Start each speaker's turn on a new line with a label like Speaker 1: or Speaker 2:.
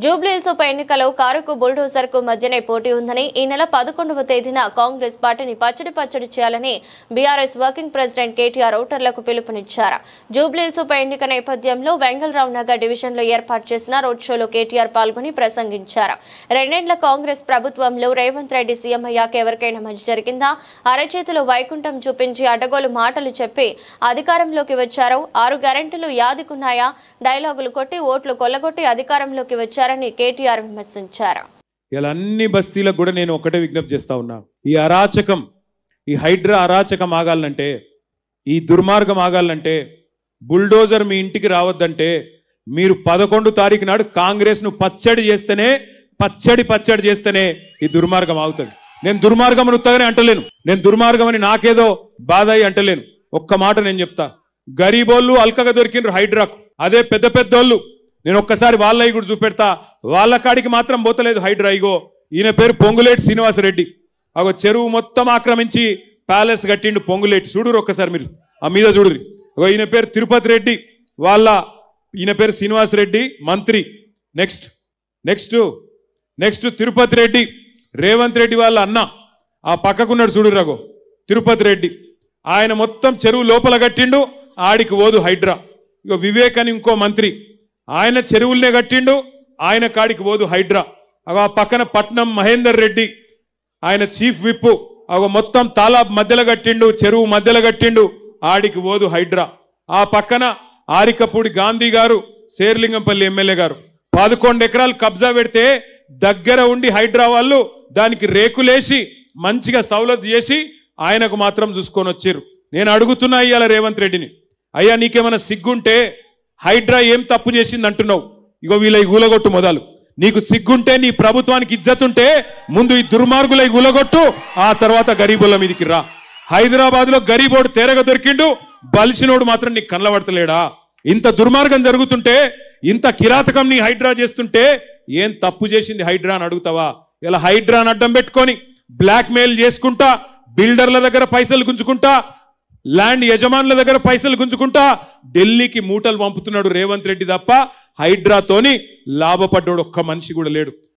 Speaker 1: జూబ్లీహిల్స్ ఉప ఎన్నికలో కారుకు బుల్డోజర్ కు మధ్యనే పోటీ ఉందని ఈ నెల 11వ తేదీన కాంగ్రెస్ పార్టీని పచ్చడి చేయాలని బీఆర్ఎస్ వర్కింగ్ ప్రెసిడెంట్ కేటీఆర్ ఓటర్లకు పిలుపునిచ్చారు. జూబ్లీహిల్స్ ఉప ఎన్నిక నేపథ్యంలో వెంగళరావు నగర్ డివిజన్లో ఏర్పాటు చేసిన రోడ్ షోలో కేటీఆర్ పాల్గొని ప్రసంగించారు. రెండేళ్ల కాంగ్రెస్ ప్రభుత్వంలో రేవంత్ రెడ్డి సీఎం అయ్యాక ఎవరికైనా మంచి జరిగిందా? అరచేతిలో వైకుంఠం చూపించి అడ్డగోలు మాటలు చెప్పి అధికారంలోకి వచ్చారు. 6 గ్యారెంటీలు యాదికున్నాయా? డైలాగులు కొట్టి ఓట్లు కొల్లగొట్టి అధికారంలోకి వచ్చారని కేటీఆర్ విమర్శించారు.
Speaker 2: ఇలా అన్ని బస్తీలకు కూడా నేను ఒకటే విజ్ఞప్తి చేస్తా ఉన్నా. ఈ అరాచకం, ఈ హైడ్రా అరాచకం ఆగాలంటే, ఈ దుర్మార్గం ఆగాలంటే, బుల్డోజర్ మీ ఇంటికి రావద్దంటే మీరు 11 తారీఖు నాడు కాంగ్రెస్ ను పచ్చడి చేస్తేనే ఈ దుర్మార్గం ఆగుతుంది. నేను దుర్మార్గం ఉత్తగానే అంటలేను, నేను దుర్మార్గం అని నాకేదో బాధ అయి అంటలేను. ఒక్క మాట నేను చెప్తా, గరీబోళ్ళు అల్కగా దొరికిండ్రు హైడ్రాకు. అదే పెద్ద పెద్దోళ్ళు, నేను ఒక్కసారి వాళ్ళవి కూడా చూపెడతా, వాళ్ళ కాడికి మాత్రం పోతలేదు హైడ్రా. ఇగో ఈయన పేరు పొంగులేటి శ్రీనివాసరెడ్డి. అగో చెరువు మొత్తం ఆక్రమించి ప్యాలెస్ కట్టిండు పొంగులేటి. చూడురు ఒక్కసారి మీరు ఆ మీద చూడురి. ఈయన పేరు తిరుపతి రెడ్డి, ఈయన పేరు శ్రీనివాసరెడ్డి మంత్రి. నెక్స్ట్ తిరుపతి రెడ్డి, రేవంత్ రెడ్డి వాళ్ళ అన్న. ఆ పక్కకున్నాడు చూడు రఘు, తిరుపతి రెడ్డి. ఆయన మొత్తం చెరువు లోపల కట్టిండు, ఆడికి పోదు హైడ్రా. ఇక వివేక్ అని ఇంకో మంత్రి, ఆయన చెరువులనే కట్టిండు, ఆయన కాడికి పోదు హైడ్రా. ఆ పక్కన పట్నం మహేందర్ రెడ్డి, ఆయన చీఫ్ విప్. మొత్తం తాలాబ్ మధ్యలో కట్టిండు, చెరువు మధ్యలో కట్టిండు, ఆడికి పోదు హైడ్రా. ఆ పక్కన ఆరికపూడి గాంధీ గారు, శేర్లింగంపల్లి ఎమ్మెల్యే గారు 11 ఎకరాలు కబ్జా పెడితే దగ్గర ఉండి హైడ్రా వాళ్ళు దానికి రేకులేసి మంచిగా సౌలత్ చేసి ఆయనకు మాత్రం చూసుకొని వచ్చారు. నేను అడుగుతున్నా ఇవాళ రేవంత్ రెడ్డిని, అయ్యా నీకేమైనా సిగ్గుంటే హైడ్రా ఏం తప్పు చేసింది అంటున్నావు? ఇగో వీళ్ళ గులగొట్టు మొదలు. నీకు సిగ్గుంటే, నీ ప్రభుత్వానికి ఇజ్జతుంటే ముందు ఈ దుర్మార్గుల గులగొట్టు, ఆ తర్వాత గరీబుల మీదికి రా. హైదరాబాద్ లో గరీబోడు తేరగా దొరికిండు, బలిసినోడు మాత్రం నీకు కళ్ళబడతలేడా? ఇంత దుర్మార్గం జరుగుతుంటే, ఇంత కిరాతకం నీ హైడ్రా చేస్తుంటే ఏం తప్పు చేసింది హైడ్రా అని అడుగుతావా? ఇలా హైడ్రాని అడ్డం పెట్టుకొని బ్లాక్ మెయిల్ చేసుకుంటా, బిల్డర్ల దగ్గర పైసలు గుంజుకుంటా, ల్యాండ్ యజమానుల దగ్గర పైసలు గుంజుకుంటా ఢిల్లీకి మూటలు పంపుతున్నాడు రేవంత్ రెడ్డి తప్ప హైడ్రాతోని లాభపడ్డాడు ఒక్క మనిషి కూడా లేడు.